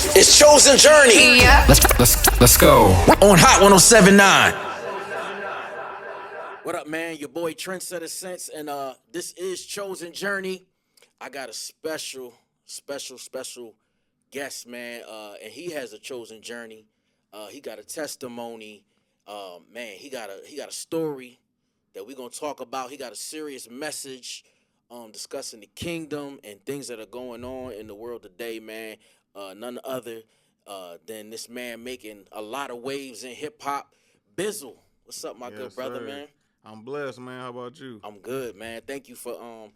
It's Chosen Journey. Yeah. Let's go. On Hot 107.9. What up, man? Your boy TrendsetterSense, and this is Chosen Journey. I got a special guest, man, and he has a chosen journey. He got a testimony. Man, he got a story that we're gonna talk about. He got a serious message, discussing the kingdom and things that are going on in the world today, man. None other than this man making a lot of waves in hip hop, Bizzle. What's up, my good brother, sir. man? I'm blessed, man. How about you? I'm good, man. Thank you for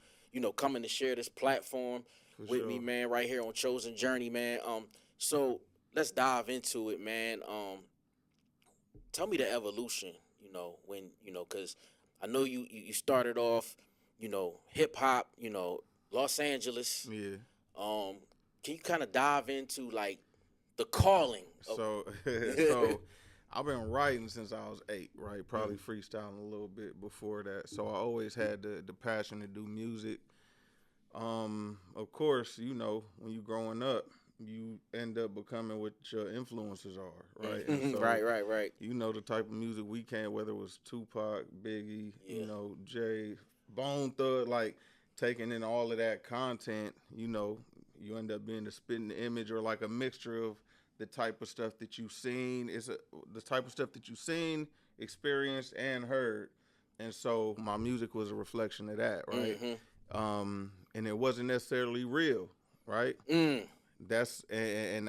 coming to share this platform with me, man, right here on Chosen Journey, man. So let's dive into it, man. Tell me the evolution, when, because I know you started off, hip hop, Los Angeles. Yeah. Can you kind of dive into like the calling? So I've been writing since I was 8, right? Probably freestyling a little bit before that. So I always had the passion to do music. Of course, when you growing up, you end up becoming what your influences are, right? And so, Right. You know the type of music we came, whether it was Tupac, Biggie, Jay, Bone Thug, like taking in all of that content, you end up being the spitting image or like a mixture of the type of stuff that you've seen. The type of stuff that you've seen, experienced, and heard. And so my music was a reflection of that, right? Mm-hmm. And it wasn't necessarily real, right? And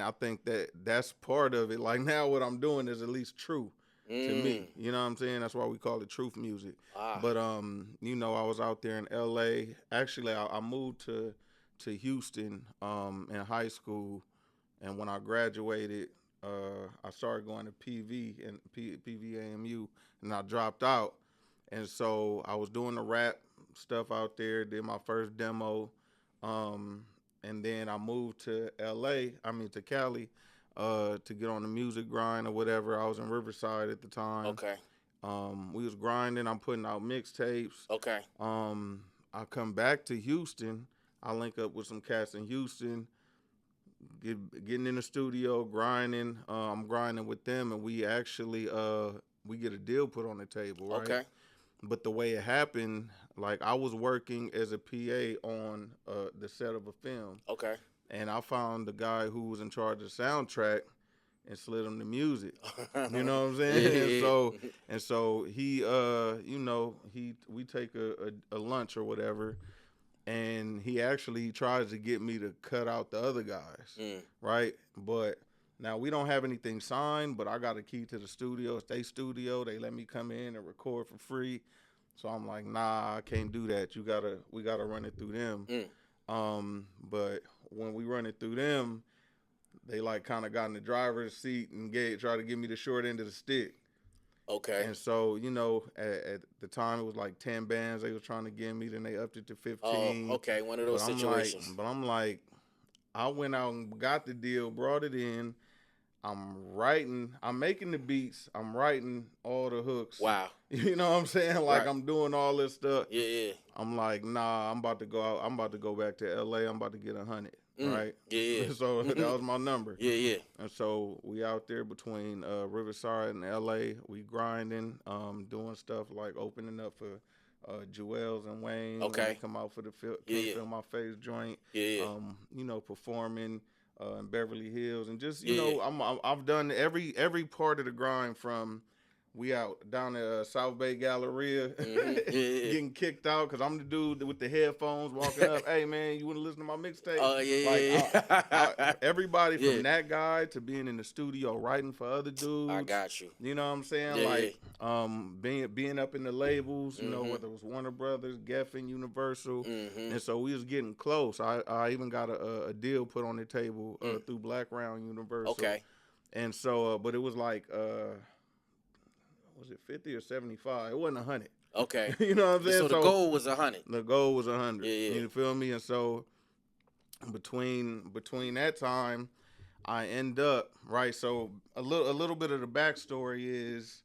I think that's part of it. Like now what I'm doing is at least true to me. You know what I'm saying? That's why we call it truth music. But I was out there in LA. Actually, I moved to Houston in high school, and when I graduated, I started going to PV and PVAMU, and I dropped out. And so I was doing the rap stuff out there, did my first demo, and then I moved to Cali, to get on the music grind or whatever. I was in Riverside at the time. Okay. We was grinding. I'm putting out mixtapes. Okay. I come back to Houston. I link up with some cats in Houston, getting in the studio, grinding. I'm grinding with them, and we actually we get a deal put on the table, right? Okay. But the way it happened, like I was working as a PA on the set of a film. Okay. And I found the guy who was in charge of the soundtrack and slid him the music. You know what I'm saying? Yeah. And so he we take a lunch or whatever, and he actually tries to get me to cut out the other guys, right? But now we don't have anything signed, but I got a key to the studio. It's their studio. They let me come in and record for free. So I'm like, nah, I can't do that. We gotta run it through them. But when we run it through them, they like kind of got in the driver's seat and tried to give me the short end of the stick. Okay. And so, at the time it was like 10 bands they were trying to give me, then they upped it to 15. Oh, okay, one of those situations. But I'm like, I went out and got the deal, brought it in. I'm making the beats, I'm writing all the hooks. Wow. You know what I'm saying? Like right. I'm doing all this stuff. Yeah. I'm like, nah, I'm about to go out. I'm about to go back to LA. I'm about to get 100. Right? Yeah. So that was my number. Yeah. And so we out there between Riverside and LA. We grinding, doing stuff like opening up for Jewels and Wayne. Okay. When they come out for the Feel My Face joint. Yeah. Performing in Beverly Hills, and just I've done every part of the grind from we out down at South Bay Galleria, getting kicked out because I'm the dude with the headphones walking up. Hey man, you want to listen to my mixtape? Oh yeah. Everybody from that guy to being in the studio writing for other dudes. I got you. You know what I'm saying? Being up in the labels, whether it was Warner Brothers, Geffen, Universal, and so we was getting close. I even got a deal put on the table through Black Round Universal. Okay. And so, but it was like, was it 50 or 75? It wasn't 100. Okay. You know what I'm saying? So the goal was 100. The goal was 100. Yeah. You feel me? And so between that time, I end up, right? So a little bit of the backstory is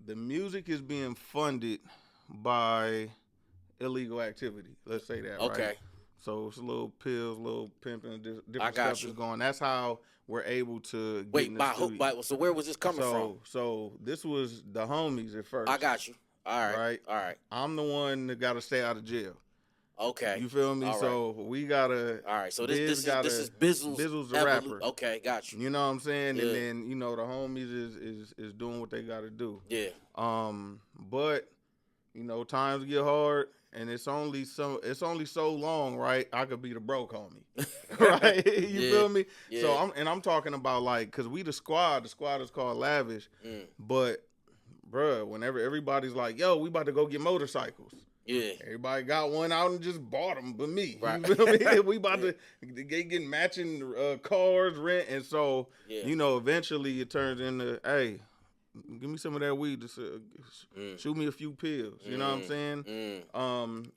the music is being funded by illegal activity. Let's say that, okay. right? So it's a little pills, little pimping, different got stuff you. is going. That's how we're able to get Wait, in the studio. so where was this coming from? So this was the homies at first. I got you. All right. Right? All right. I'm the one that got to stay out of jail. Okay. You feel me? All right. So we gotta. All right. So Biz this gotta, is Bizzle's Bizzle's the rapper. Okay, got you. You know what I'm saying? Yeah. And then the homies is doing what they gotta do. Yeah. But times get hard, and it's only so long, right? I could be the broke homie, right? You feel me? Yeah. So I'm talking about like, cause we the squad is called Lavish, but bruh, whenever everybody's like, yo, we about to go get motorcycles. Yeah. Everybody got one out and just bought them, but me. Right. You feel me? We about to get matching cars, rent, and so eventually it turns into, hey, give me some of that weed to shoot me a few pills. You know what I'm saying?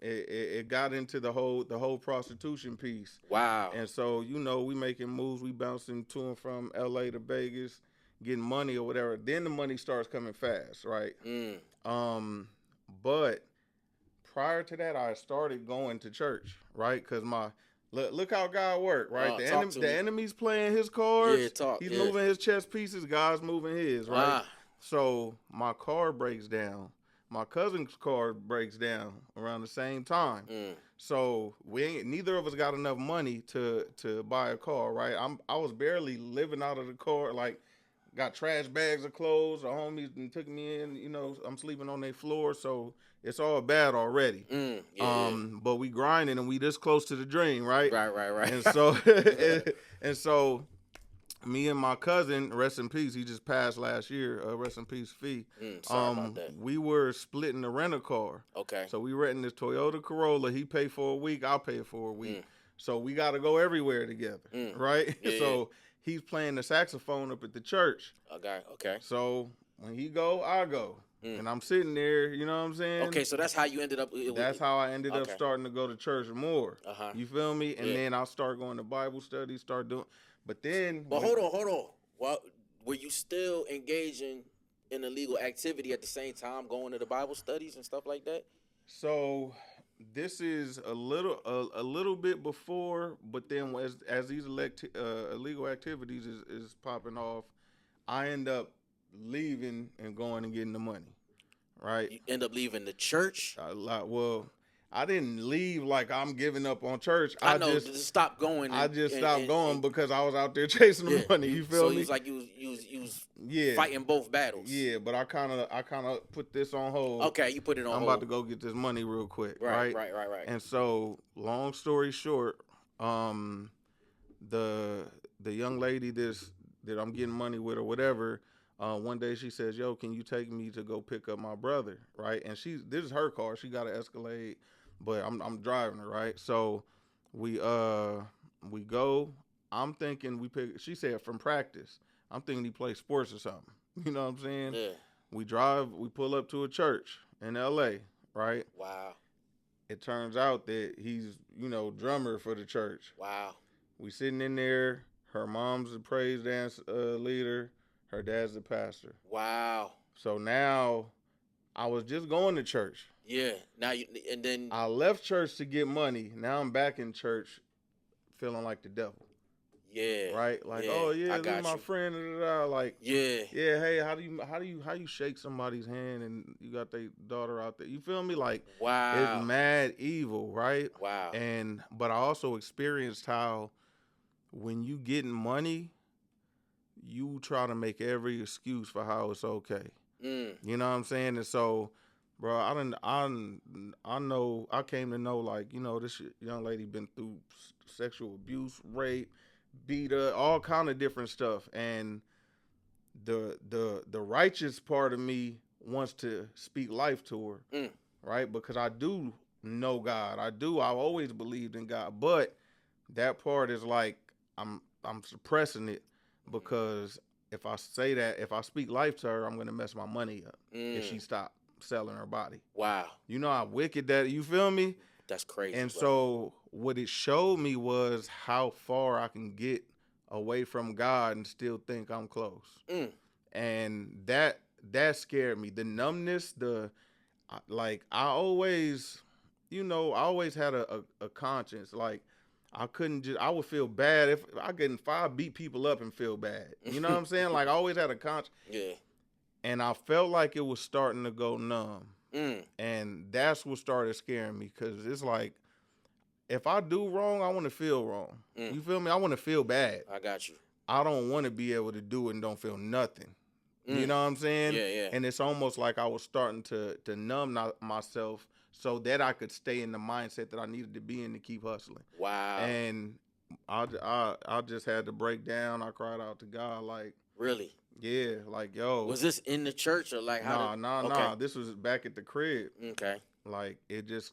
It got into the whole prostitution piece. Wow. And so we making moves, we bouncing to and from LA to Vegas, getting money or whatever. Then the money starts coming fast, right? But prior to that, I started going to church, right? Because look how God worked, right? The enemy's playing his cards. Yeah, He's moving his chess pieces. God's moving his, right? So my car breaks down. My cousin's car breaks down around the same time. So neither of us got enough money to buy a car, right? I was barely living out of the car, like got trash bags of clothes. The homies took me in, I'm sleeping on their floor, so it's all bad already. But we grinding and we this close to the dream, right? Right. And so and so me and my cousin, rest in peace, he just passed last year, rest in peace, Fee. Sorry about that. We were splitting the rental car. Okay. So we renting this Toyota Corolla. He paid for a week, I'll pay for a week. So we got to go everywhere together, right? So he's playing the saxophone up at the church. Okay. So when he go, I go. And I'm sitting there, you know what I'm saying? Okay, so that's how you ended up. That's how I ended up starting to go to church more. You feel me? And then I'll start going to Bible study, start doing. But then. But hold on. Well, were you still engaging in illegal activity at the same time, going to the Bible studies and stuff like that? So this is a little bit before, but then as these illegal activities is popping off, I end up leaving and going and getting the money, right? You end up leaving the church? I didn't leave like I'm giving up on church. I just stopped going. I just stopped going because I was out there chasing the money. You feel me? So it's like you was fighting both battles. Yeah, but I kind of put this on hold. Okay, you put it on hold. I'm about to go get this money real quick, right? Right. And so, long story short, the young lady that I'm getting money with or whatever, one day she says, "Yo, can you take me to go pick up my brother?" Right? And this is her car. She got an Escalade, but I'm driving her, right? So we go. I'm thinking she said from practice. I'm thinking he plays sports or something. You know what I'm saying? Yeah. We drive. We pull up to a church in L.A. Right? Wow. It turns out that he's drummer for the church. Wow. We sitting in there. Her mom's the praise dance leader. Her dad's the pastor. Wow. So now I was just going to church. Yeah. And then I left church to get money. Now I'm back in church feeling like the devil. Yeah. Right? Like, this is my friend. Like, yeah, hey, how do you shake somebody's hand and you got their daughter out there? You feel me? Like, wow. It's mad evil, right? Wow. But I also experienced how when you getting money, you try to make every excuse for how it's okay. You know what I'm saying? And so, bro, I came to know, like, this young lady been through sexual abuse, rape, beat up, all kind of different stuff. And the righteous part of me wants to speak life to her, right? Because I do know God. I've always believed in God. But that part is like, I'm suppressing it. Because if I speak life to her, I'm going to mess my money up if she stopped selling her body. Wow. You know how wicked that, you feel me? That's crazy. And bro. So what it showed me was how far I can get away from God and still think I'm close. And that scared me. The numbness, I always, I always had a conscience. Like, I would feel bad if I beat people up and feel bad. You know what I'm saying? Like, I always had a conscience. Yeah. And I felt like it was starting to go numb. Mm. And that's what started scaring me, because it's like, if I do wrong, I want to feel wrong. You feel me? I want to feel bad. I got you. I don't want to be able to do it and don't feel nothing. You know what I'm saying? Yeah, yeah. And it's almost like I was starting to numb myself so that I could stay in the mindset that I needed to be in to keep hustling. Wow. And I just had to break down. I cried out to God, like, really? yeah, like, yo. Was this in the church or like how? Nah. This was back at the crib. Okay. Like, it just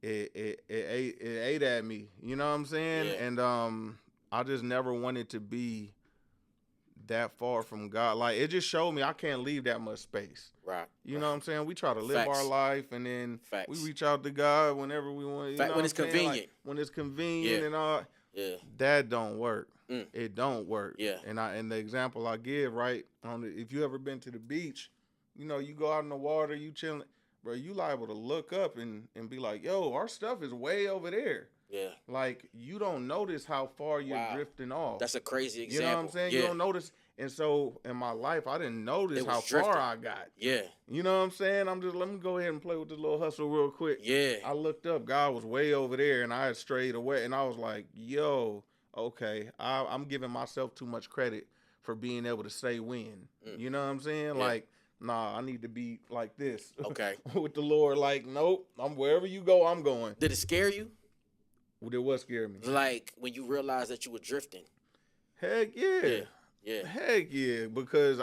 it ate at me. You know what I'm saying? Yeah. And I just never wanted to be that far from God. Like, it just showed me I can't leave that much space. Right. You know what I'm saying? We try to live Facts. our life, and then Facts. we reach out to God whenever we want. You know when what it's I'm saying? convenient. Like, when it's convenient Yeah. and all. Yeah. That don't work. It don't work. Yeah. And the example I give, right, if you ever been to the beach, you go out in the water, you chilling, bro, you liable to look up and be like, yo, our stuff is way over there. Yeah. Like, you don't notice how far you're drifting off. That's a crazy example. You know what I'm saying? Yeah. You don't notice. And so in my life, I didn't notice how drifting. far I got. Yeah. You know what I'm saying? Let me go ahead and play with this little hustle real quick. Yeah. I looked up, God was way over there, and I had strayed away, and I was like, yo, okay, I'm giving myself too much credit for being able to say when. You know what I'm saying? Yeah. Like, nah, I need to be like this. Okay. With the Lord, like, nope, I'm wherever you go, I'm going. Did it scare you? Did what scare me? Like when you realized that you were drifting. Heck yeah. Yeah. Heck yeah. Because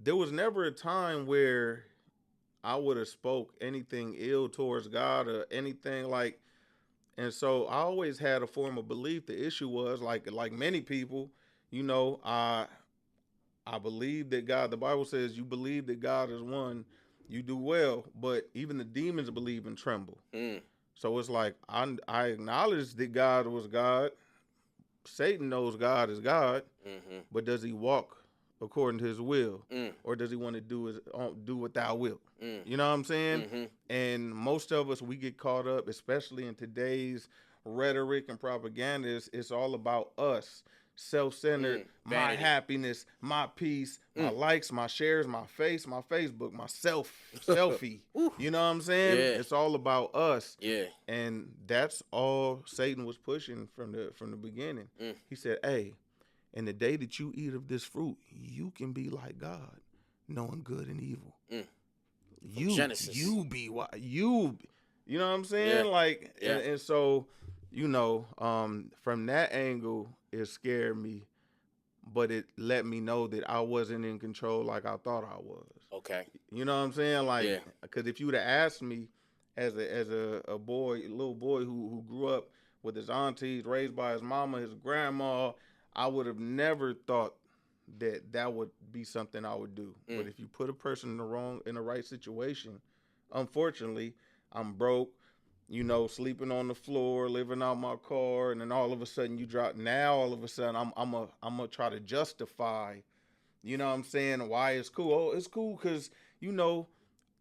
there was never a time where I would have spoke anything ill towards God or anything like. And so I always had a form of belief. The issue was like many people, I believe that God, the Bible says, you believe that God is one, you do well, but even the demons believe and tremble. So it's like, I acknowledge that God was God. Satan knows God is God, but does he walk according to his will, or does he want to do what thou wilt? You know what I'm saying? And most of us, we get caught up, especially in today's rhetoric and propaganda. It's all about us, self-centered, my happiness, my peace, my likes, my shares, my face, my Facebook, my selfie. You know what I'm saying? Yeah. It's all about us. Yeah. And that's all Satan was pushing from the beginning. He said, hey, in the day that you eat of this fruit, you can be like God, knowing good and evil. Genesis. You know what I'm saying? Yeah. Like, Yeah. and so, from that angle, it scared me, but it let me know that I wasn't in control like I thought I was. Okay. You know what I'm saying? Like, Yeah. because if you would have asked me as a little boy who grew up with his aunties, raised by his mama, his grandma, I would have never thought that would be something I would do. But if you put a person in the right situation, unfortunately, I'm broke, sleeping on the floor, living out my car, and then all of a sudden you drop. Now all of a sudden I'm gonna try to justify, you know what I'm saying, why it's cool. Oh, it's cool because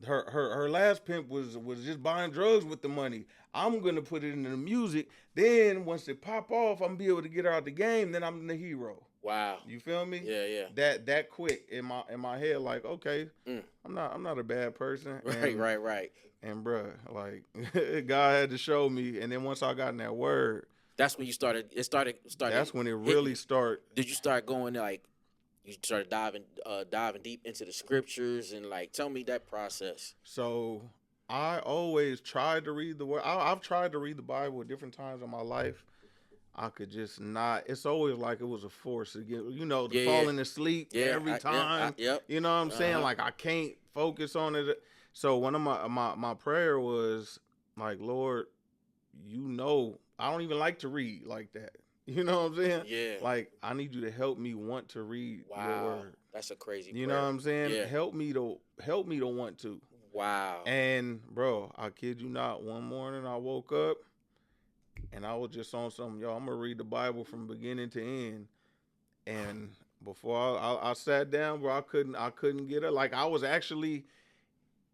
her last pimp was just buying drugs with the money. I'm gonna put it into the music. Then once it pop off, I'm gonna be able to get her out the game. Then I'm the hero. Wow. You feel me? Yeah, yeah. That quick in my head, like, okay, I'm not a bad person. Right. And bruh, like, God had to show me. And then once I got in that word, that's when you started. It started. That's when it really started. Did you start going like? You started diving deep into the scriptures and like tell me that process. So I always tried to read the word. I've tried to read the Bible at different times in my life. I could just not. It's always like it was a force again. Falling asleep every time. Yep. You know what I'm saying? Like, I can't focus on it. So one of my prayer was like, Lord, I don't even like to read like that. You know what I'm saying? Yeah. Like, I need you to help me want to read your word. That's a crazy prayer. You know what I'm saying? Yeah. Help me to want to. Wow. And bro, I kid you not, one morning I woke up and I was just on something, I'm gonna read the Bible from beginning to end. And before I sat down, bro, I couldn't get it. Like, I was actually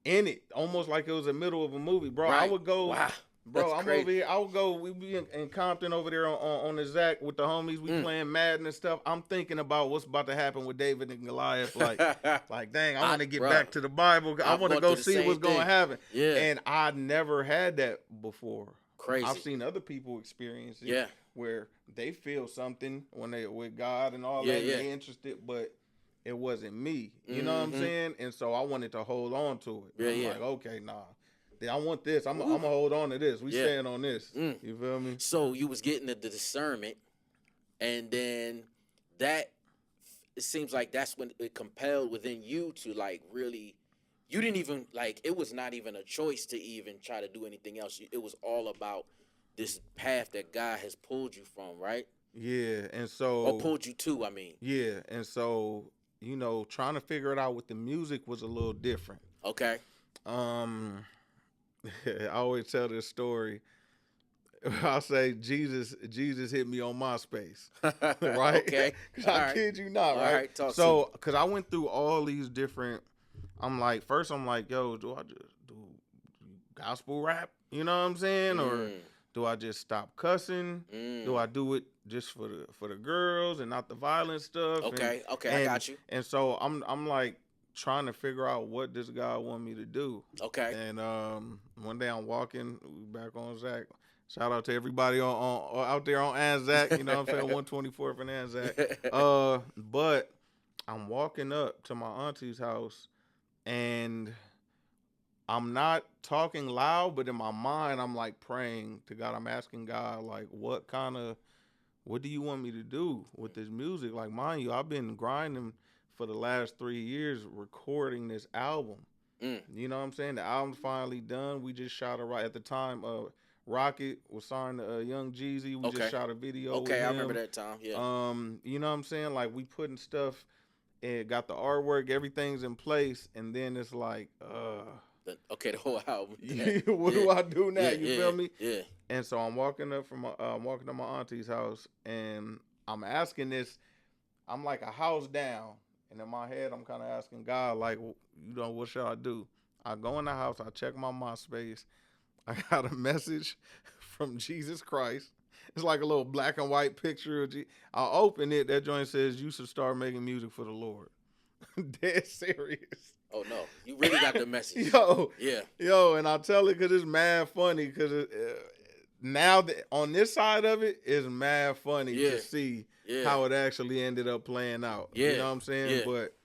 in it, almost like it was the middle of a movie, bro. Right. I would go, Wow. bro. That's I'm crazy. over here. I would go. We be in Compton over there on the Zach with the homies. We playing Madden and stuff. I'm thinking about what's about to happen with David and Goliath. Like dang, I want to get back to the Bible. I want to go see what's going to happen. Yeah. And I never had that before. Crazy. I've seen other people experience it. Yeah. Where they feel something when they with God and all Yeah, that, yeah. and they interested, but it wasn't me. You know what I'm saying? And so I wanted to hold on to it. Yeah, I'm yeah. like, okay, nah. I want this. I'm gonna hold on to this. We staying on this. You feel me? So you was getting the discernment, and then that, it seems like that's when it compelled within you to like really, you didn't even like, it was not even a choice to even try to do anything else. It was all about this path that God has pulled you from, right? Yeah, and so Or pulled you to, I mean. yeah, and so trying to figure it out with the music was a little different. Okay. I always tell this story. I'll say Jesus hit me on MySpace, right? Okay. I kid you not, right? All right, talk so, because I went through all these different, first I'm like, yo, do I just do gospel rap? You know what I'm saying? Or do I just stop cussing? Do I do it just for the girls and not the violent stuff? Okay, I got you. And so I'm like trying to figure out what does God want me to do. Okay. And one day I'm walking, we back on Zach. Shout out to everybody on out there on Anzac, you know what I'm saying, 124th and Anzac. But I'm walking up to my auntie's house, and I'm not talking loud, but in my mind, I'm like praying to God. I'm asking God, like, what do you want me to do with this music? Like, mind you, I've been grinding for the last 3 years recording this album. You know what I'm saying? The album's finally done. We just shot at the time, Rocket was signed to Young Jeezy. We just shot a video with him. I remember that time, yeah. You know what I'm saying? Like, we putting stuff, and got the artwork, everything's in place, and then it's like, the whole album. what do I do now? You feel me? Yeah. And so I'm walking up walking to my auntie's house, and I'm asking this. I'm like a house down, and in my head, I'm kind of asking God, like, what should I do? I go in the house, I check my MySpace, I got a message from Jesus Christ. It's like a little black and white picture of I open it, that joint says, you should start making music for the Lord. Dead serious. Oh, no. You really got the message. Yo, and I tell it because it's mad funny, because now that on this side of it, it's mad funny to see how it actually ended up playing out. You know what I'm saying? But,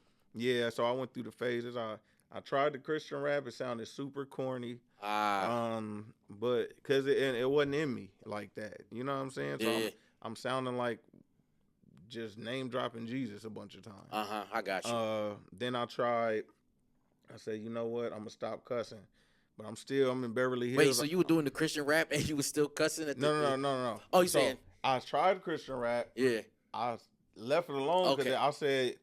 so I went through the phases. I tried the Christian rap. It sounded super corny. But because it wasn't in me like that. You know what I'm saying? So I'm sounding like just name dropping Jesus a bunch of times. I got you. Then I said, you know what? I'm gonna stop cussing. But I'm in Beverly Hills. Wait, so you were doing the Christian rap and you was still cussing at the No. Oh, you saying? I tried Christian rap. Yeah. I left it alone because I said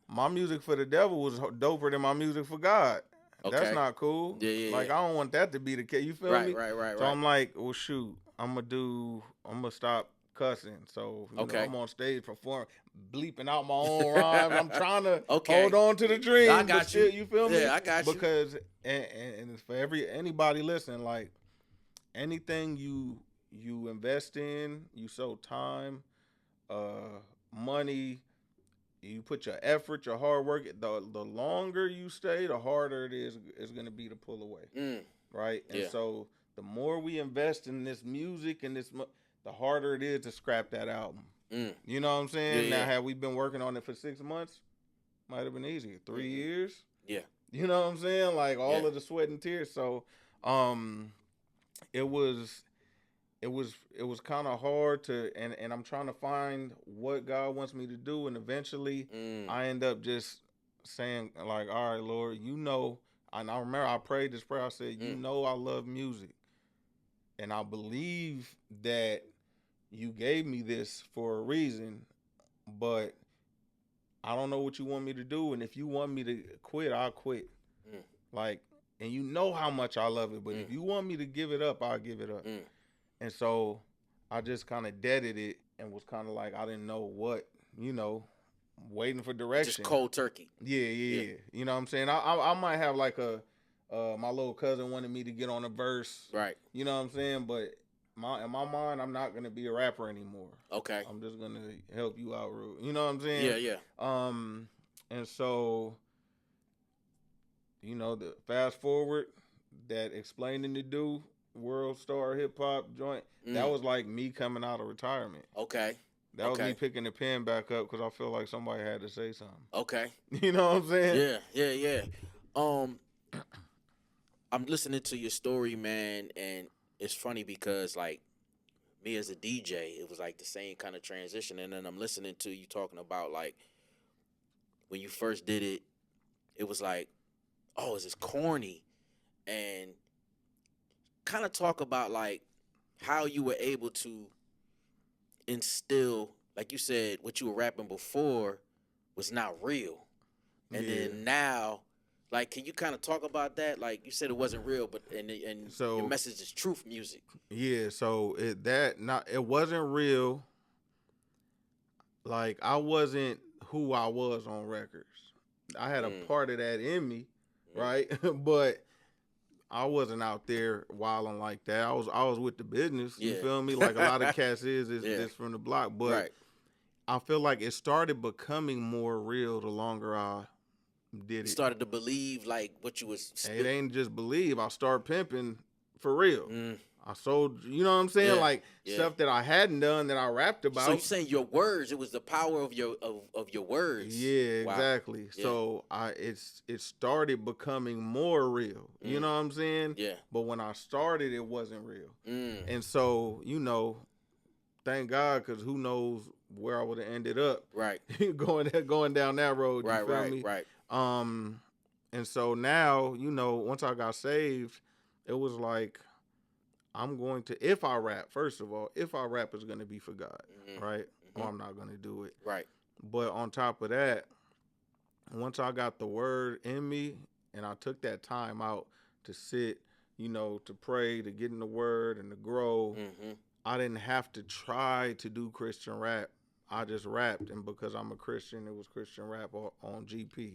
my music for the devil was doper than my music for God. Okay. That's not cool. I don't want that to be the case. You feel me? Right. So I'm like, well, shoot, I'm gonna stop cussing. So I'm on stage performing, bleeping out my own rhymes. I'm trying to hold on to the dream. I got you. You feel me? Yeah, I got you. Because and for anybody listening, like anything you invest in, you sow time, money. You put your effort, your hard work. The longer you stay, the harder it is going to be to pull away, right? And so the more we invest in this music and the harder it is to scrap that album. You know what I'm saying? Now, had we been working on it for 6 months, might have been easier. 3 years, you know what I'm saying? Like all of the sweat and tears. So, it was kind of hard to, and I'm trying to find what God wants me to do. And eventually I end up just saying like, all right, Lord, and I remember I prayed this prayer. I said, I love music. And I believe that you gave me this for a reason, but I don't know what you want me to do. And if you want me to quit, I'll quit. Like, and you know how much I love it, but if you want me to give it up, I'll give it up. And so I just kind of deaded it and was kind of like, I didn't know what, waiting for direction. Just cold turkey. Yeah. You know what I'm saying? I might have like a My little cousin wanted me to get on a verse. Right. You know what I'm saying? But in my mind, I'm not gonna be a rapper anymore. Okay. I'm just gonna help you out, real. You know what I'm saying? Yeah, yeah. And so, the fast forward, that Explaining to Do World Star Hip Hop joint, that was like me coming out of retirement. Okay. That was me picking the pen back up because I feel like somebody had to say something. Okay. You know what I'm saying? Yeah. I'm listening to your story, man, and it's funny because like me as a DJ, it was like the same kind of transition, and then I'm listening to you talking about like when you first did it, it was like, oh, is this corny? And kind of talk about like how you were able to instill, like you said, what you were rapping before was not real. And then now, like, can you kind of talk about that? Like you said, it wasn't real, but and So, your message is truth music. Yeah, so it wasn't real. Like, I wasn't who I was on records. I had a part of that in me, right? But I wasn't out there wilding like that. I was with the business. You feel me? Like a lot of cats is from the block. But I feel like it started becoming more real the longer I did it. Started to believe like what you was. It ain't just believe. I started pimping for real. I sold, you know what I'm saying? Like stuff that I hadn't done that I rapped about. So you saying your words? It was the power of your words. Yeah, exactly. Yeah. So it started becoming more real. You know what I'm saying? Yeah. But when I started, it wasn't real. And so thank God, because who knows where I would have ended up. Right. going down that road. You feel me? Right. And so now, once I got saved, it was like, I'm going to, if I rap, first of all, if I rap, it's going to be for God, right? Or I'm not going to do it. Right. But on top of that, once I got the word in me and I took that time out to sit, to pray, to get in the word and to grow, I didn't have to try to do Christian rap. I just rapped, and because I'm a Christian, it was Christian rap on GP.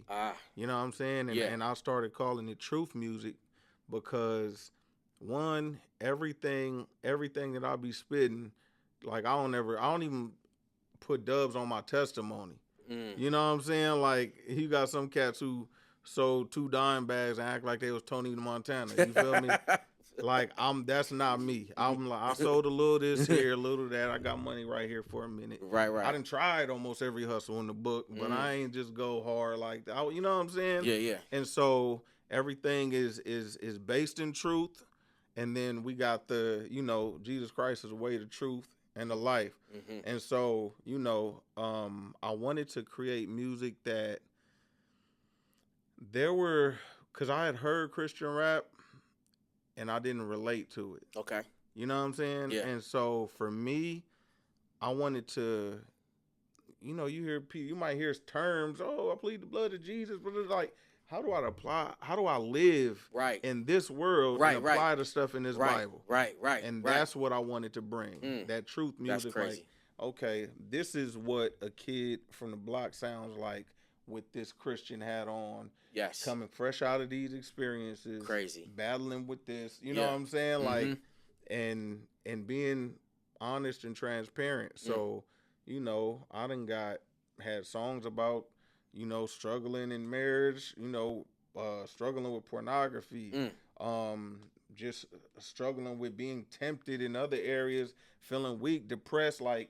You know what I'm saying? And I started calling it truth music because, one, everything that I be spitting, like I don't even put dubs on my testimony. You know what I'm saying? Like, you got some cats who sold 2 dime bags and act like they was Tony Montana. You feel me? Like, that's not me. I'm like, I sold a little this here, a little that. I got money right here for a minute. Right. I done tried almost every hustle in the book, but I ain't just go hard like that. You know what I'm saying? Yeah. And so everything is based in truth. And then we got the, Jesus Christ is the way, the truth, and the life. And so, I wanted to create music that because I had heard Christian rap and I didn't relate to it. Okay. You know what I'm saying? Yeah. And so for me, I wanted to, you might hear terms, I plead the blood of Jesus, but it's like, how do I live in this world and apply the stuff in this Bible? Right. And that's what I wanted to bring. That truth music. That's crazy. Like, okay, this is what a kid from the block sounds like with this Christian hat on. Yes. Coming fresh out of these experiences. Crazy. Battling with this. You know what I'm saying? Like, and being honest and transparent. So, I had songs about, struggling in marriage, struggling with pornography, just struggling with being tempted in other areas, feeling weak, depressed. Like,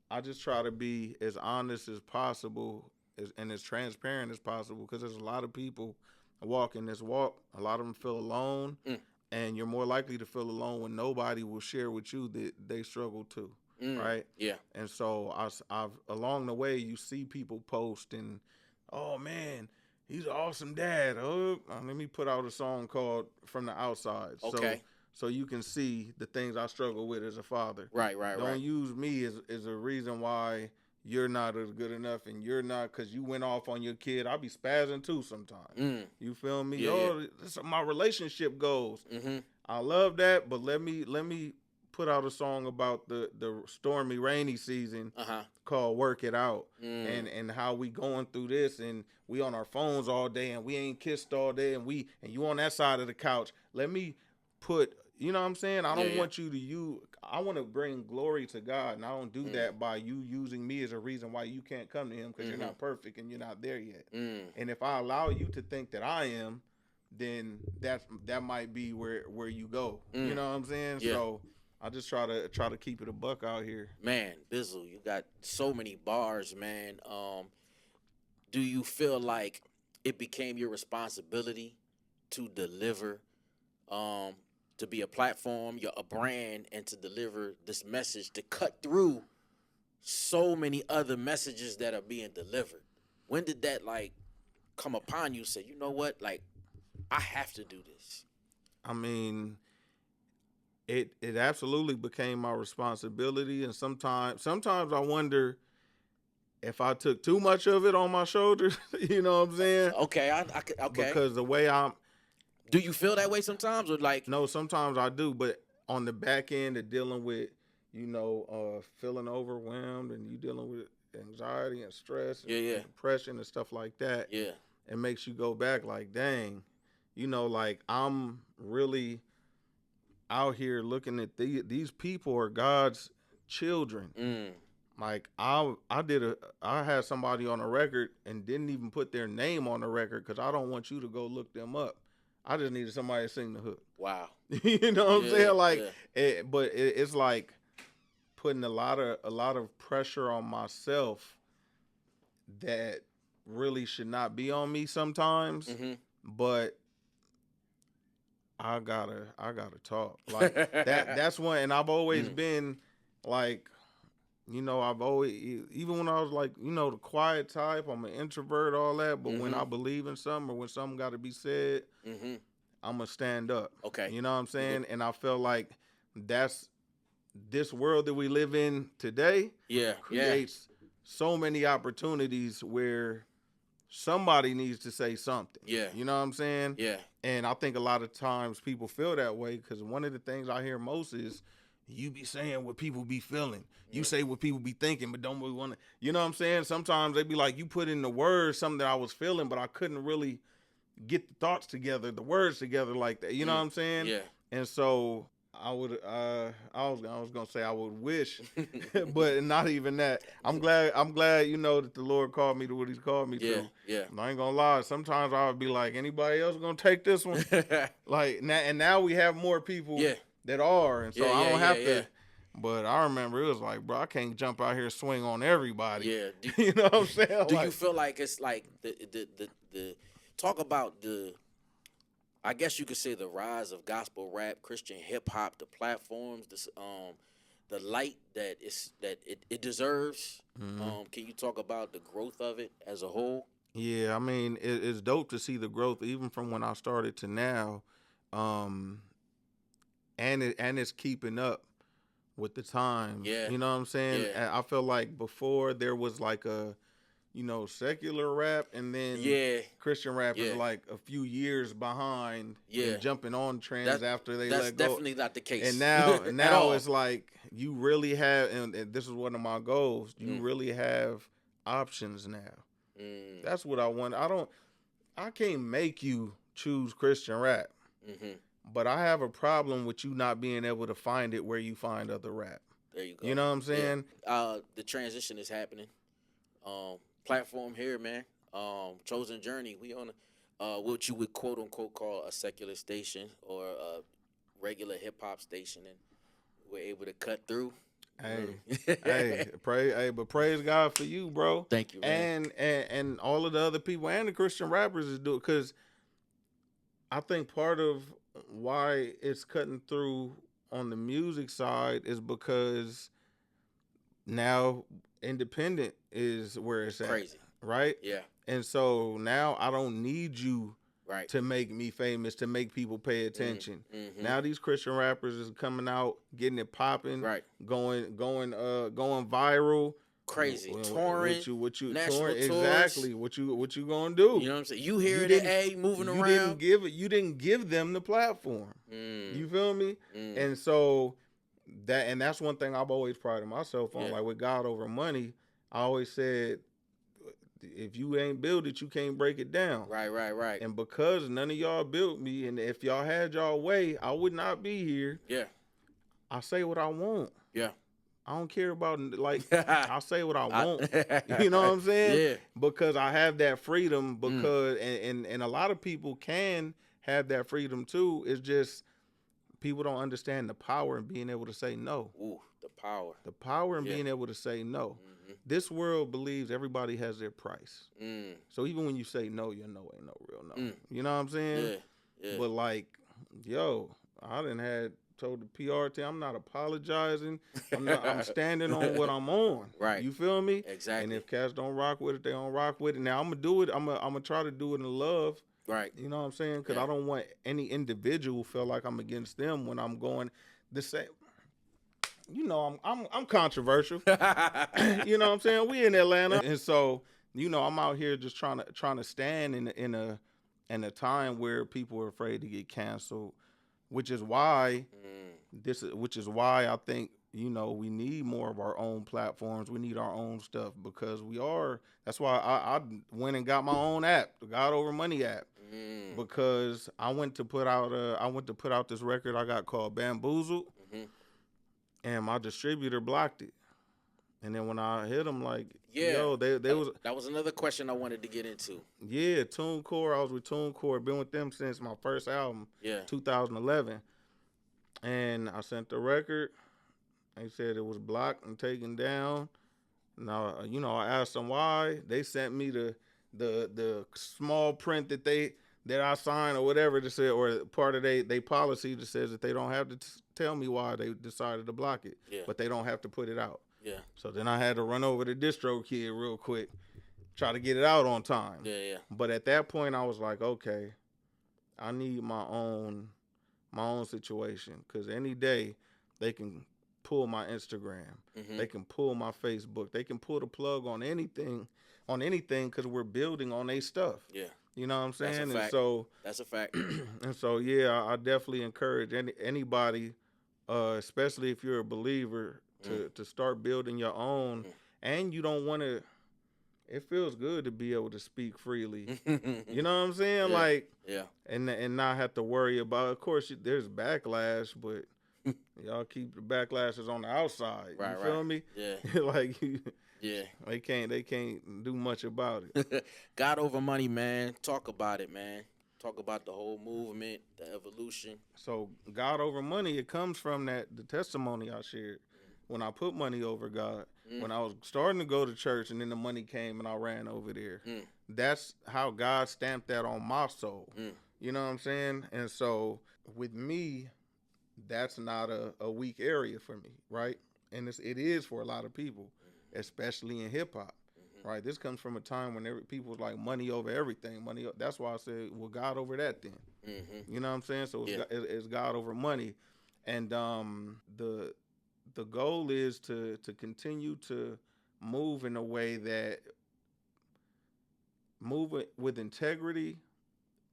I just try to be as honest as possible and as transparent as possible, because there's a lot of people walking this walk. A lot of them feel alone, and you're more likely to feel alone when nobody will share with you that they struggle too, right? Yeah. And so I've along the way, you see people post and, oh man, he's an awesome dad. Oh, let me put out a song called From the Outside. Okay. So you can see the things I struggle with as a father. Right. Don't use me as a reason why you're not as good enough, and you're not, because you went off on your kid. I'll be spazzing too sometimes. You feel me? Yeah, This is my relationship goals. I love that, but let me put out a song about the stormy, rainy season called "Work It Out," and how we going through this, and we on our phones all day, and we ain't kissed all day, and you on that side of the couch. Let me put, you know what I'm saying? I don't want you to use. I want to bring glory to God, and I don't do that by you using me as a reason why you can't come to Him, because you're not perfect and you're not there yet. And if I allow you to think that I am, then that might be where you go. You know what I'm saying? Yeah. So I just try to keep it a buck out here. Man, Bizzle, you got so many bars, man. Do you feel like it became your responsibility to deliver, to be a platform, a brand, and to deliver this message, to cut through so many other messages that are being delivered? When did that like come upon you? Say, you know what, like, I have to do this. I mean, it absolutely became my responsibility, and sometimes I wonder if I took too much of it on my shoulders. You know what I'm saying? Okay, okay. Because the way do you feel that way sometimes, or like? No, sometimes I do, but on the back end of dealing with, feeling overwhelmed, and you dealing with anxiety and stress and depression and stuff like that. Yeah, it makes you go back like, dang. Like, I'm really out here looking at these people are God's children. Like, I had somebody on a record and didn't even put their name on the record because I don't want you to go look them up. I just needed somebody to sing the hook. Wow. You know what I'm saying? Like, it's like putting a lot of pressure on myself that really should not be on me sometimes. But I gotta talk like that. That's one, and I've always been like, I've always, even when I was like, the quiet type, I'm an introvert, all that. But when I believe in something, or when something got to be said, I'm gonna stand up. Okay, you know what I'm saying? And I feel like that's this world that we live in today. Creates so many opportunities where somebody needs to say something. Yeah. You know what I'm saying? Yeah. And I think a lot of times people feel that way because one of the things I hear most is you be saying what people be feeling. You say what people be thinking, but don't really want to. You know what I'm saying? Sometimes they be like, you put in the words something that I was feeling, but I couldn't really get the thoughts together, the words together like that. You know what I'm saying? Yeah. And so I was gonna say I would wish, but not even that. I'm glad that the Lord called me to what He's called me to. Yeah. And I ain't gonna lie. Sometimes I would be like, anybody else gonna take this one? Like now we have more people that are, and so I don't have to. But I remember it was like, bro, I can't jump out here and swing on everybody. Yeah. You know what I'm saying? Do you feel like it's like the talk about the, I guess you could say, the rise of gospel rap, Christian hip hop, the platforms, the light that it deserves. Can you talk about the growth of it as a whole? Yeah, I mean, it's dope to see the growth even from when I started to now, and it's keeping up with the times. Yeah, you know what I'm saying? Yeah. I feel like before there was like a, secular rap, and then Christian rap is like a few years behind and jumping on trends after they let go. That's definitely not the case. And now it's like you really have, and this is one of my goals, you really have options now. That's what I want. I can't make you choose Christian rap, but I have a problem with you not being able to find it where you find other rap. There you go. You know what I'm saying? Yeah. The transition is happening. Platform here, man. Chosen Journey. We on what you would quote unquote call a secular station or a regular hip hop station, and we're able to cut through. Hey, but praise God for you, bro. Thank you, man. And all of the other people and the Christian rappers is doing, because I think part of why it's cutting through on the music side is because now independent is where it's at. Crazy. Right? Yeah. And so now I don't need you to make me famous, to make people pay attention. Now these Christian rappers is coming out, getting it popping, going viral. Crazy. Touring. What you national touring, tours. Exactly. What you gonna do? You know what I'm saying? You hear it moving around. You didn't give them the platform. You feel me? And so that's one thing I've always prided myself on. Yeah. Like with God over money, I always said, if you ain't built it, you can't break it down. Right. And because none of y'all built me, and if y'all had y'all way, I would not be here. Yeah. I say what I want. Yeah. I don't care about, like, I say what I want. You know what I'm saying? Yeah. Because I have that freedom, because and a lot of people can have that freedom too. It's just people don't understand the power in being able to say no. Ooh, the power. The power in being able to say no. This world believes everybody has their price. So even when you say no, your no ain't no real no. You know what I'm saying? Yeah. But like, yo, I done had told the PR team, I'm not apologizing. I'm standing on what I'm on. Right. You feel me? Exactly. And if cats don't rock with it, they don't rock with it. Now I'm gonna do it. I'm gonna try to do it in love. Right. You know what I'm saying? Because I don't want any individual feel like I'm against them when I'm going the same. You know, I'm controversial. You know what I'm saying? We in Atlanta, and so you know, I'm out here just trying to stand in a time where people are afraid to get canceled, which is why I think, you know, we need more of our own platforms. We need our own stuff, because that's why I went and got my own app, the God Over Money app, because I went to put out this record I got called Bamboozled, and my distributor blocked it. And then when I hit them, like, yo, that was another question I wanted to get into. Yeah, TuneCore. I was with TuneCore. Been with them since my first album, 2011. And I sent the record. They said it was blocked and taken down. Now, you know, I asked them why. They sent me the small print that I signed or whatever to say, or part of they policy that says that they don't have to tell me why they decided to block it, but they don't have to put it out. Yeah. So then I had to run over to DistroKid real quick, try to get it out on time. Yeah. But at that point, I was like, okay, I need my own situation, because any day they can pull my Instagram, they can pull my Facebook, they can pull the plug on anything, because we're building on their stuff. Yeah. You know what I'm saying? That's a fact. And so, yeah, I definitely encourage anybody, especially if you're a believer, to start building your own. And you don't want to, it feels good to be able to speak freely. You know what I'm saying? Like, and not have to worry about, of course, there's backlash, but y'all keep the backlashes on the outside. You feel me? Yeah. Like, they can't do much about it. God Over Money, man. Talk about it, man. Talk about the whole movement, the evolution. So God Over Money, it comes from the testimony I shared. When I put money over God, when I was starting to go to church, and then the money came and I ran over there. That's how God stamped that on my soul. You know what I'm saying? And so with me, that's not a weak area for me, right? And it is for a lot of people, especially in hip hop, right? This comes from a time when people was like money over everything. That's why I said, well, God over that then. You know what I'm saying? So it's God over money. And the goal is to continue to move in a way that move it with integrity,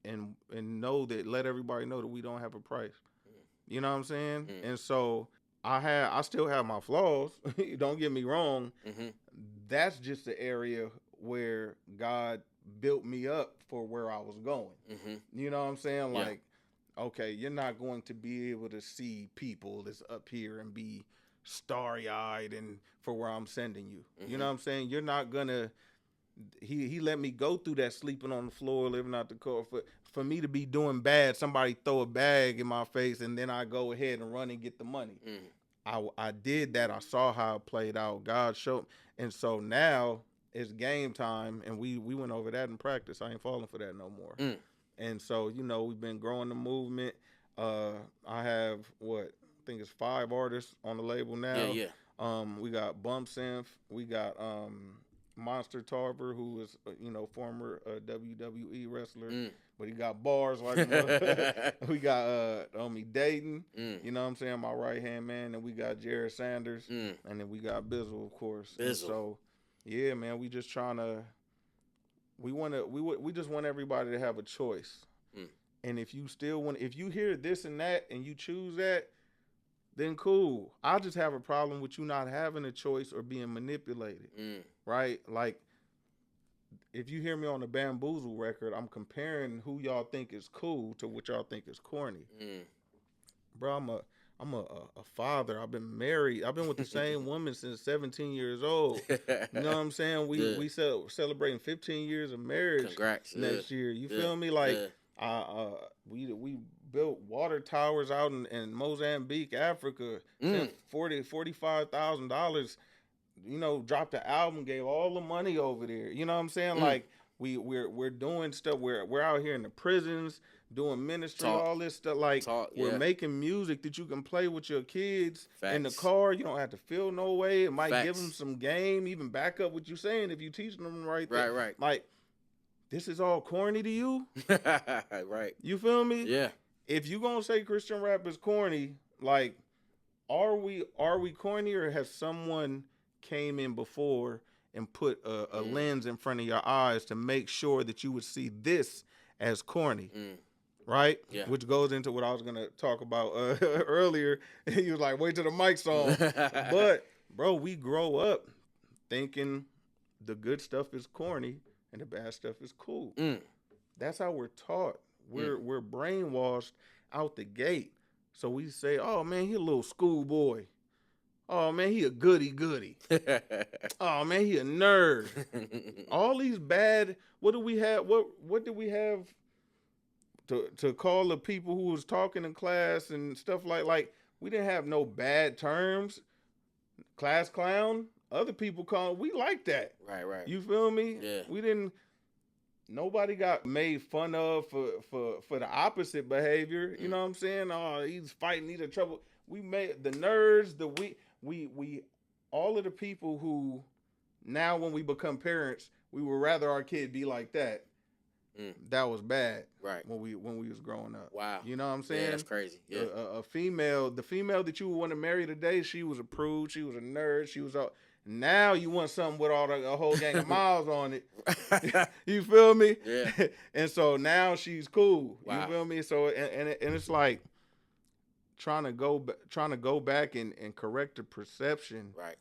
and let everybody know that we don't have a price. You know what I'm saying? And so I still have my flaws. Don't get me wrong. That's just the area where God built me up for where I was going. You know what I'm saying? Like, okay, you're not going to be able to see people that's up here and be starry-eyed and for where I'm sending you. You know what I'm saying? You're not gonna. He let me go through that, sleeping on the floor, living out the car, for me to be doing bad. Somebody throw a bag in my face, and then I go ahead and run and get the money. I did that. I saw how it played out. God showed, and so now it's game time, and we went over that in practice. I ain't falling for that no more. And so, you know, we've been growing the movement. I have I think it's 5 artists on the label now. We got Bump Synth. We got Monster Tarver, who is former WWE wrestler, but he got bars like we got Omi Dayton. You know what I'm saying, my right hand man, and we got Jared Sanders, and then we got Bizzle, of course. And so yeah, man, we just trying to. We just want everybody to have a choice. And if you hear this and that and you choose that, then cool. I just have a problem with you not having a choice or being manipulated, right? Like, if you hear me on the Bamboozle record, I'm comparing who y'all think is cool to what y'all think is corny. Bro, I'm a father. I've been married. I've been with the same woman since 17 years old. You know what I'm saying? We celebrating 15 years of marriage. Congrats. Next year. You feel me? Like, we built water towers out in Mozambique, Africa. Spent $45,000. You know, dropped the album, gave all the money over there. You know what I'm saying? Like, we're doing stuff. We're out here in the prisons doing ministry, all this stuff. Like, we're making music that you can play with your kids in the car. You don't have to feel no way. It might give them some game, even back up what you're saying if you teaching them right. Like, this is all corny to you, right? You feel me? Yeah. If you gonna say Christian rap is corny, like, are we corny, or has someone came in before and put a lens in front of your eyes to make sure that you would see this as corny? Right? Yeah. Which goes into what I was going to talk about earlier. He was like, wait till the mic's on. But, bro, we grow up thinking the good stuff is corny and the bad stuff is cool. That's how we're taught. We're brainwashed out the gate. So we say, oh, man, he a little schoolboy. Oh, man, he a goody. Oh, man, he a nerd. All these bad, what do we have? What do we have to call the people who was talking in class and stuff like we didn't have no bad terms. Class clown, other people call, we like that. Right. You feel me? Yeah. We didn't, nobody got made fun of for the opposite behavior. You know what I'm saying? Oh, he's fighting, he's in trouble. We made the nerds, we all of the people who now when we become parents, we would rather our kid be like that. That was bad, right? When we was growing up. Wow, you know what I'm saying? Yeah, that's crazy. Yeah, the female that you would want to marry today, she was a prude, she was a nerd, she was all. Now you want something with a whole gang of miles on it. You feel me? Yeah. And so now she's cool. Wow. You feel me? So and it's like trying to go back and correct the perception, right,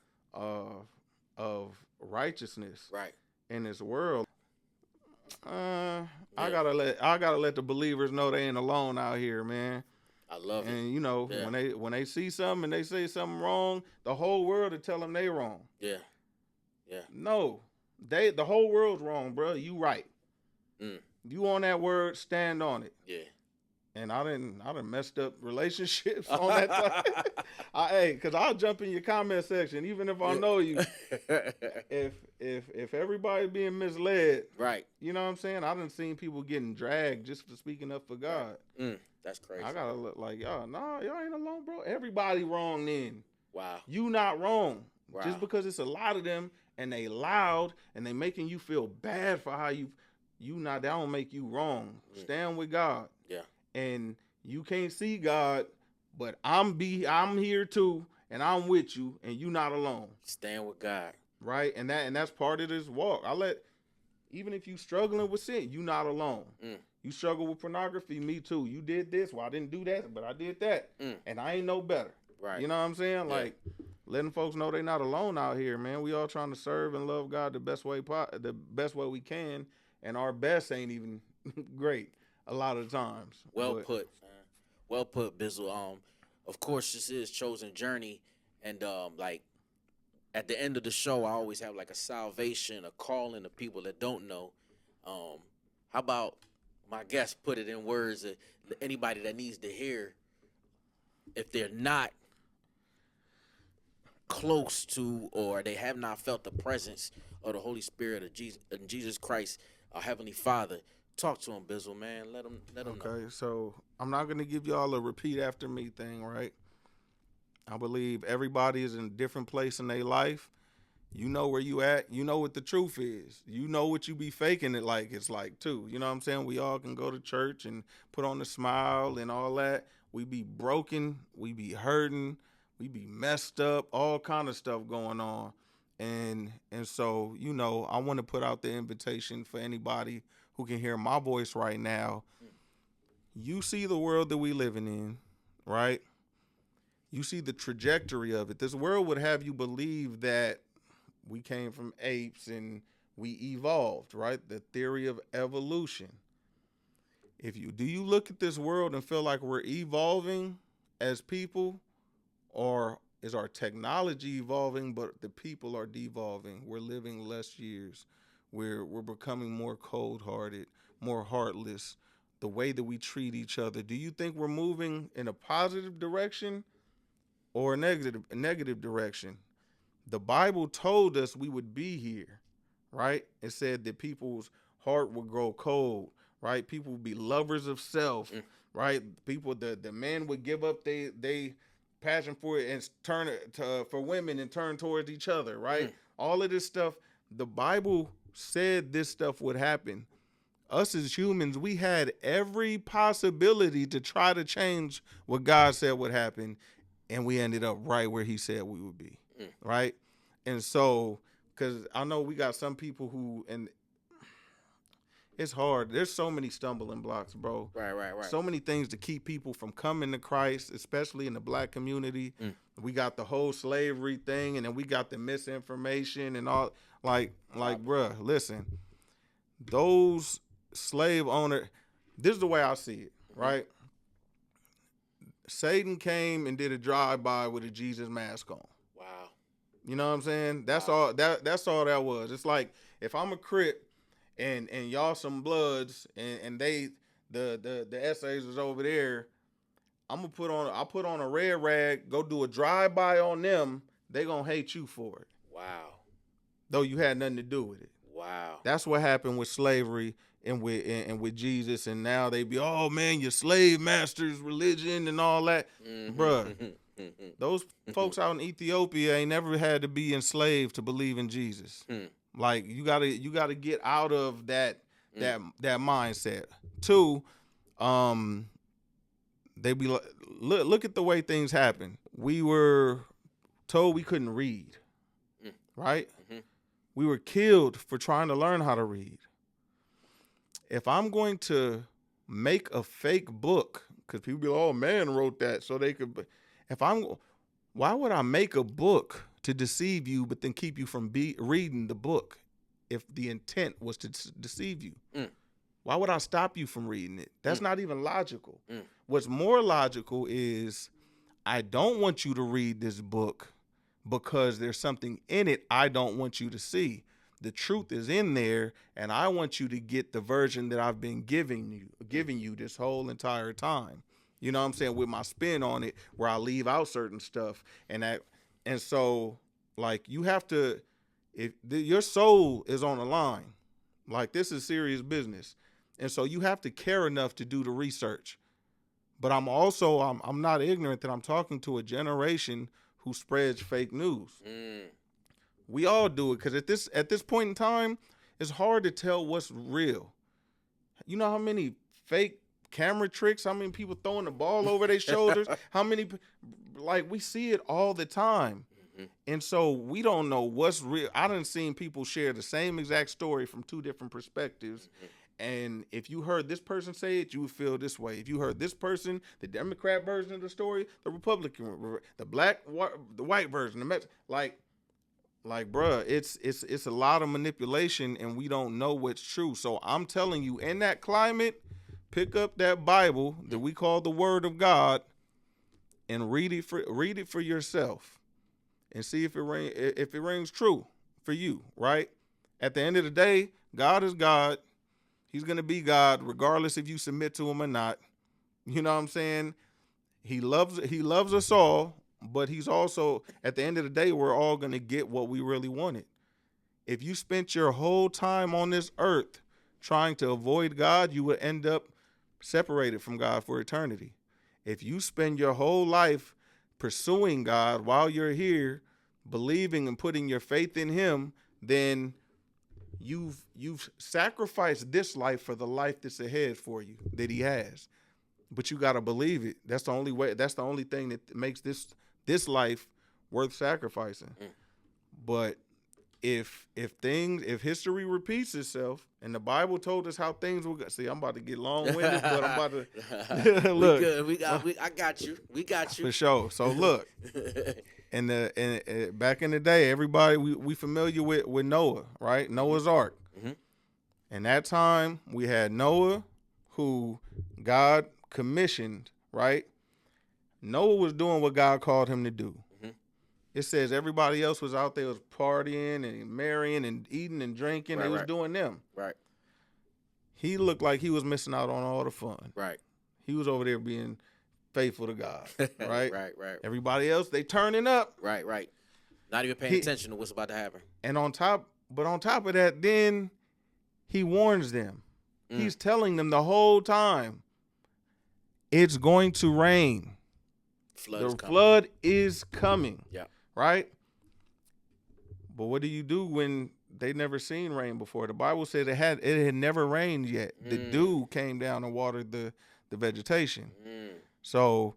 of righteousness, right, in this world. I gotta let the believers know they ain't alone out here, man. I love it. And you know, when they see something and they say something wrong, the whole world will tell them they wrong. Yeah. No, the whole world's wrong, bro. You right. You on that word, stand on it. Yeah. And I done messed up relationships on that time. Cause I'll jump in your comment section, even if I know you. If everybody being misled, right? You know what I'm saying? I done seen people getting dragged just for speaking up for God. That's crazy. I gotta look like y'all. Nah, y'all ain't alone, bro. Everybody wrong then. Wow. You not wrong. Wow. Just because it's a lot of them and they loud and they making you feel bad for how you not. That don't make you wrong. Stand with God. Yeah. And you can't see God, but I'm here too, and I'm with you, and you not alone. Stand with God. Right? And that's part of this walk. Even if you struggling with sin, you not alone. You struggle with pornography, me too. You did this, well, I didn't do that, but I did that. And I ain't no better. Right. You know what I'm saying? Yeah. Like, letting folks know they not alone out here, man. We all trying to serve and love God the best way we can, and our best ain't even great a lot of times. Well put, Bizzle. Of course, this is Chosen Journey, and like at the end of the show, I always have like a salvation, a calling to people that don't know. How about my guest put it in words that anybody that needs to hear, if they're not close to or they have not felt the presence of the Holy Spirit of Jesus Christ, our Heavenly Father. Talk to him, Bizzle, man. Let him know. Okay, so I'm not going to give y'all a repeat after me thing, right? I believe everybody is in a different place in their life. You know where you at. You know what the truth is. You know what you be faking it like it's like, too. You know what I'm saying? We all can go to church and put on a smile and all that. We be broken. We be hurting. We be messed up. All kind of stuff going on. And so, you know, I want to put out the invitation for anybody who can hear my voice right now. You see the world that we living in, right? you see the trajectory of it. This world would have you believe that we came from apes and we evolved, right? The theory of evolution. Do you look at this world and feel like we're evolving as people, or is our technology evolving but the people are devolving? We're living less years. We're becoming more cold-hearted, more heartless. The way that we treat each other. Do you think we're moving in a positive direction or a negative direction? The Bible told us we would be here, right? It said that people's heart would grow cold, right? People would be lovers of self, right? People, the men would give up they passion for it and turn it for women and turn towards each other, right? All of this stuff, the Bible said this stuff would happen. Us as humans, we had every possibility to try to change what God said would happen, and we ended up right where he said we would be, right? And so, because I know we got some people who, and it's hard. There's so many stumbling blocks, bro. Right. So many things to keep people from coming to Christ, especially in the black community. We got the whole slavery thing, and then we got the misinformation and all. Like, bruh, listen, those slave owner, this is the way I see it, right? Satan came and did a drive-by with a Jesus mask on. Wow. You know what I'm saying? That's all that was. It's like if I'm a Crip and y'all some Bloods and they the essays is over there, I'll put on a red rag, go do a drive-by on them, they gonna hate you for it. Wow. Though you had nothing to do with it. Wow. That's what happened with slavery and with Jesus, and now they be, oh man, your slave master's religion and all that. Bruh, those folks out in Ethiopia ain't never had to be enslaved to believe in Jesus. Like you gotta get out of that mindset. Two, they be like, look at the way things happen. We were told we couldn't read, right? We were killed for trying to learn how to read. If I'm going to make a fake book, because people be like, oh, man wrote that so they could, why would I make a book to deceive you but then keep you from reading the book if the intent was to deceive you? Why would I stop you from reading it? That's not even logical. What's more logical is I don't want you to read this book because there's something in it I don't want you to see. The truth is in there, and I want you to get the version that I've been giving you this whole entire time. You know what I'm saying? With my spin on it, where I leave out certain stuff, and so like you have to, your soul is on the line. Like this is serious business, and so you have to care enough to do the research. But I'm not ignorant that I'm talking to a generation who spreads fake news. We all do it because at this point in time, it's hard to tell what's real. You know how many fake camera tricks, how many people throwing the ball over their shoulders, how many, like we see it all the time. And so we don't know what's real. I done seen people share the same exact story from two different perspectives. And if you heard this person say it, you would feel this way. If you heard this person, the Democrat version of the story, the Republican, the black, the white version, the Mexican, like, bruh, it's a lot of manipulation, and we don't know what's true. So I'm telling you, in that climate, pick up that Bible that we call the Word of God, and read it for yourself, and see if it rings true for you. Right? At the end of the day, God is God. He's gonna be God, regardless if you submit to him or not. You know what I'm saying? He loves us all. But he's also, at the end of the day, we're all going to get what we really wanted. If you spent your whole time on this earth trying to avoid God, you would end up separated from God for eternity. If you spend your whole life pursuing God while you're here, believing and putting your faith in him, then you've sacrificed this life for the life that's ahead for you that he has. But you got to believe it. That's the only way. That's the only thing that makes this life worth sacrificing. But if history repeats itself, and the Bible told us how things will go. See, I'm about to get long-winded, but I'm about to look. I got you. We got you For sure. So look, back in the day, everybody we familiar with Noah, right? Noah's Ark. Mhm. And that time we had Noah, who God commissioned, right? Noah was doing what God called him to do. Mhm. It says everybody else was out there was partying and marrying and eating and drinking. Right, They was right. doing them. Right. He looked like he was missing out on all the fun. Right. He was over there being faithful to God, right? Right. Everybody else, they turning up. Right. Not even paying attention to what's about to happen. And on top of that, then he warns them. He's telling them the whole time, it's going to rain. Flood is coming. Yeah. Right? But what do you do when they never seen rain before? The Bible said it had never rained yet. The dew came down and watered the vegetation. So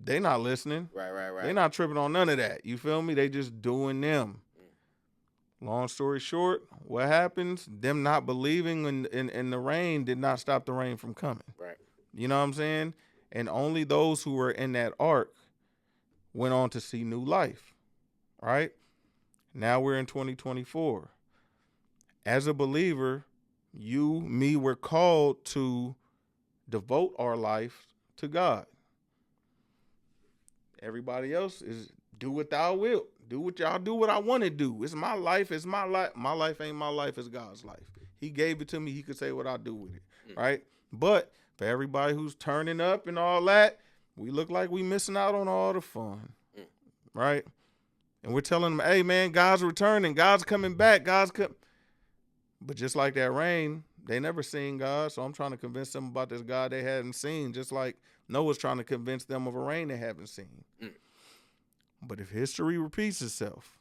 they not listening. Right. They not tripping on none of that. You feel me? They just doing them. Long story short, what happens? Them not believing in the rain did not stop the rain from coming. Right. You know what I'm saying? And only those who were in that ark went on to see new life. Right? Now we're in 2024. As a believer, you, me, we're called to devote our life to God. Everybody else is do what thou wilt. Do what y'all do what I want to do. It's my life. It's my life. My life ain't my life. It's God's life. He gave it to me. He could say what I do with it. Right? But for everybody who's turning up and all that, we look like we missing out on all the fun. Right? And we're telling them, hey, man, God's returning. God's coming back. But just like that rain, they never seen God. So I'm trying to convince them about this God they hadn't seen, just like Noah's trying to convince them of a rain they haven't seen. But if history repeats itself,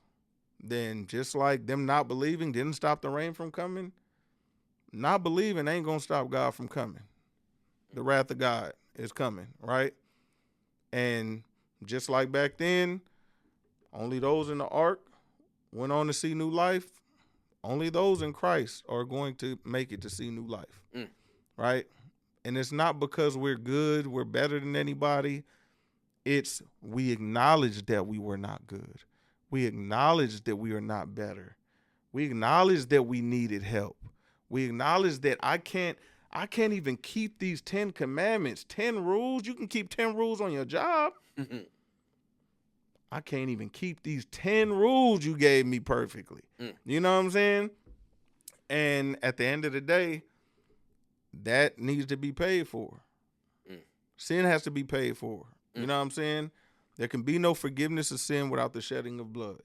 then just like them not believing didn't stop the rain from coming, not believing ain't going to stop God from coming. The wrath of God is coming, right? And just like back then, only those in the ark went on to see new life. Only those in Christ are going to make it to see new life, right? And it's not because we're good, we're better than anybody. It's we acknowledge that we were not good. We acknowledge that we are not better. We acknowledge that we needed help. We acknowledge that I can't even keep these 10 commandments, 10 rules. You can keep 10 rules on your job. I can't even keep these 10 rules you gave me perfectly. You know what I'm saying? And at the end of the day, that needs to be paid for. Sin has to be paid for. You know what I'm saying? There can be no forgiveness of sin without the shedding of blood.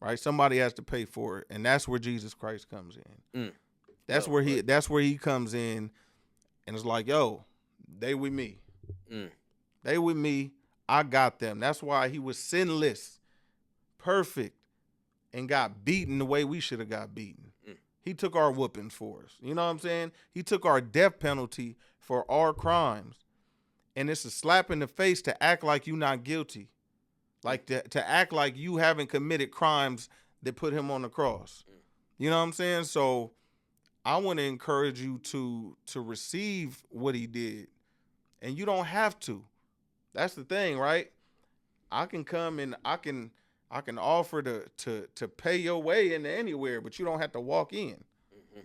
Right? Somebody has to pay for it, and that's where Jesus Christ comes in. That's where he comes in, and it's like, yo, they with me. They with me. I got them. That's why he was sinless, perfect, and got beaten the way we should have got beaten. He took our whoopings for us. You know what I'm saying? He took our death penalty for our crimes. And it's a slap in the face to act like you're not guilty. Like to act like you haven't committed crimes that put him on the cross. You know what I'm saying? So I want to encourage you to receive what he did. And you don't have to. That's the thing, right? I can come and I can offer to pay your way into anywhere, but you don't have to walk in.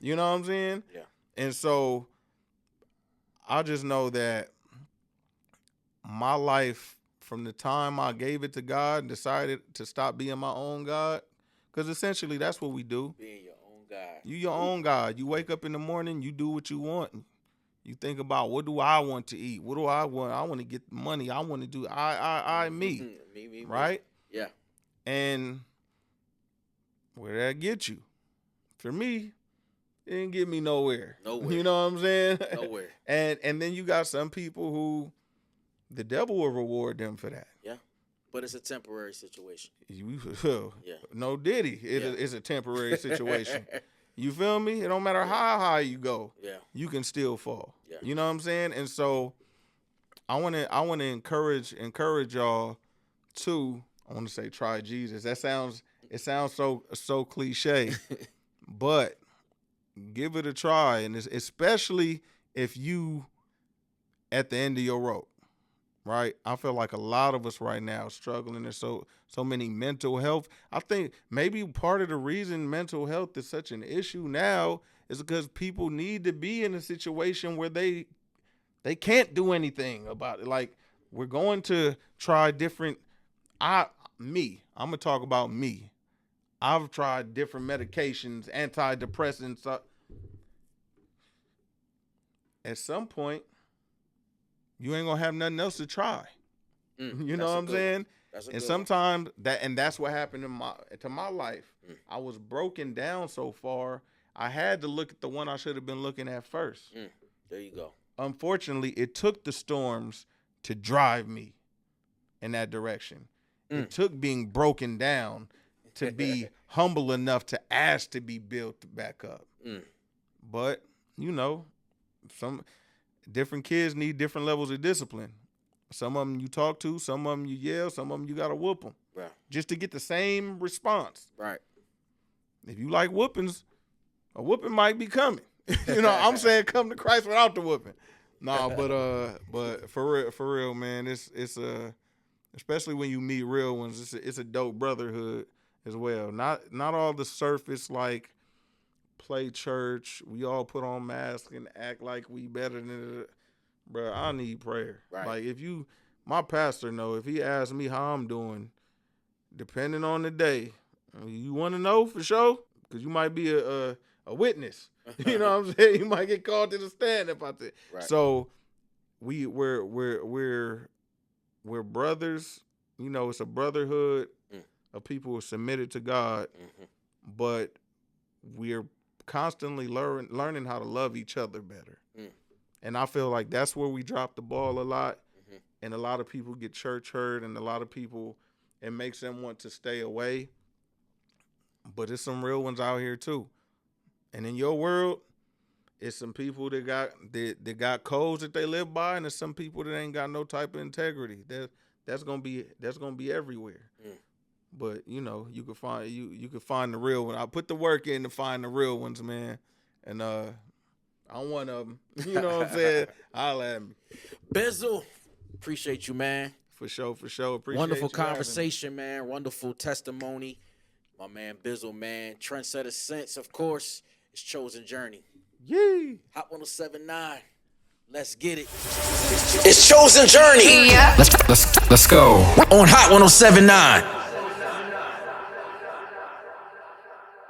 You know what I'm saying? Yeah. And so I just know that my life, from the time I gave it to God and decided to stop being my own God, because essentially that's what we do. Being your own God. You your own God. You wake up in the morning, you do what you want. You think about, what do I want to eat? What do I want? I want to get money. I want to do me. Me. Right? Yeah. And where that get you? For me, it didn't get me nowhere. You know what I'm saying? Nowhere. And then you got some people who the devil will reward them for that. Yeah. But it's a temporary situation. No diddy. It's a temporary situation. You feel me? It don't matter how high you go. Yeah. You can still fall. Yeah. You know what I'm saying? And so I want to encourage y'all to, I want to say, try Jesus. That sounds It sounds so cliche, but give it a try, and especially if you at the end of your rope, right? I feel like a lot of us right now struggling. There's so many mental health. I think maybe part of the reason mental health is such an issue now is because people need to be in a situation where they can't do anything about it. Like, we're going to try different. I'm gonna talk about me. I've tried different medications, antidepressants. At some point, you ain't gonna have nothing else to try. You know what I'm saying? And sometimes that's what happened to my life. I was broken down so far. I had to look at the one I should have been looking at first. There you go. Unfortunately, it took the storms to drive me in that direction. It took being broken down to be humble enough to ask to be built back up. But, some different kids need different levels of discipline. Some of them you talk to, some of them you yell, some of them you got to whoop them. Right. Just to get the same response. Right. If you like whoopings, a whooping might be coming. I'm saying come to Christ without the whooping. But for real, man, it's especially when you meet real ones, it's a dope brotherhood as well. Not all the surface, like, play church, we all put on masks and act like we better than it. Bro, I need prayer. Right. Like, my pastor know, if he asks me how I'm doing, depending on the day, you want to know for sure? Because you might be a witness. You know what I'm saying? You might get called to the stand about that. Right. So we're brothers. It's a brotherhood of people who are submitted to God, but we're constantly learning how to love each other better. And I feel like that's where we drop the ball a lot. And a lot of people get church hurt, and a lot of people, it makes them want to stay away. But there's some real ones out here too. And in your world, it's some people that got codes that they live by, and there's some people that ain't got no type of integrity. That's gonna be everywhere. But you can find the real one. I put the work in to find the real ones, man. And I'm one of them. You know what I'm saying? Holla at me. Bizzle, appreciate you, man. For sure. Appreciate wonderful you conversation, man. Wonderful testimony. My man Bizzle, man. TrendsetterSense, of course. It's Chosen Journey. Yee. Hot 107.9. Let's get it. It's Chosen Journey. Yeah. Let's go. On Hot 107.9.